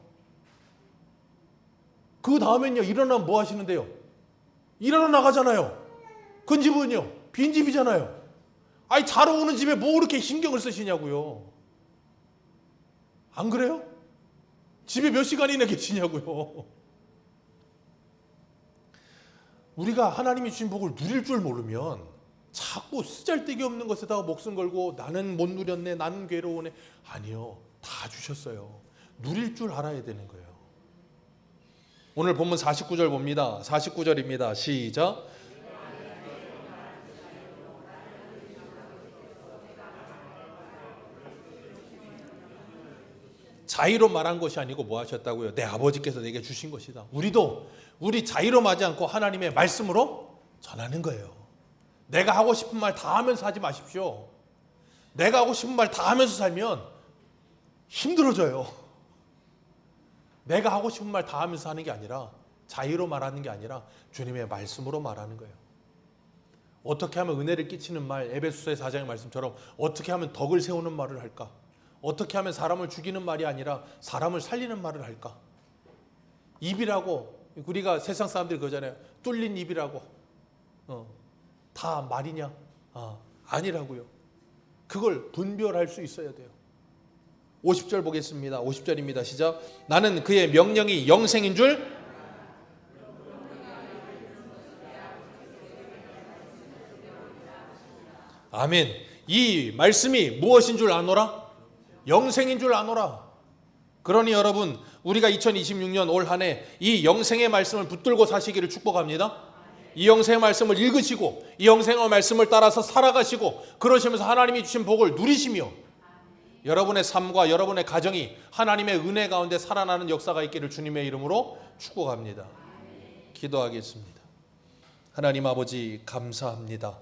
그 다음엔요, 일어나면 뭐 하시는데요? 일하러 나가잖아요. 그 집은요, 빈집이잖아요. 아니, 자러 오는 집에 뭐 그렇게 신경을 쓰시냐고요. 안 그래요? 집에 몇 시간이나 계시냐고요. 우리가 하나님이 주신 복을 누릴 줄 모르면 자꾸 쓰잘데기 없는 것에다가 목숨 걸고 나는 못 누렸네, 나는 괴로우네. 아니요, 다 주셨어요. 누릴 줄 알아야 되는 거예요. 오늘 본문 49절 봅니다. 49절입니다. 시작. 자의로 말한 것이 아니고 뭐 하셨다고요? 내 아버지께서 내게 주신 것이다. 우리도 우리 자의로 하지 않고 하나님의 말씀으로 전하는 거예요. 내가 하고 싶은 말 다 하면서 하지 마십시오. 내가 하고 싶은 말 다 하면서 살면 힘들어져요. 내가 하고 싶은 말 다 하면서 하는 게 아니라, 자의로 말하는 게 아니라 주님의 말씀으로 말하는 거예요. 어떻게 하면 은혜를 끼치는 말, 에베소서의 4장의 말씀처럼 어떻게 하면 덕을 세우는 말을 할까? 어떻게 하면 사람을 죽이는 말이 아니라 사람을 살리는 말을 할까? 입이라고, 우리가 세상 사람들이 그러잖아요. 뚫린 입이라고. 다 말이냐? 아니라고요. 그걸 분별할 수 있어야 돼요. 50절 보겠습니다. 50절입니다. 시작. 나는 그의 명령이 영생인 줄 아멘. 이 말씀이 무엇인 줄 아노라? 영생인 줄 아노라. 그러니 여러분, 우리가 2026년 올 한 해 이 영생의 말씀을 붙들고 사시기를 축복합니다. 이 영생의 말씀을 읽으시고 이 영생의 말씀을 따라서 살아가시고 그러시면서 하나님이 주신 복을 누리시며 여러분의 삶과 여러분의 가정이 하나님의 은혜 가운데 살아나는 역사가 있기를 주님의 이름으로 축복합니다. 기도하겠습니다. 하나님 아버지, 감사합니다.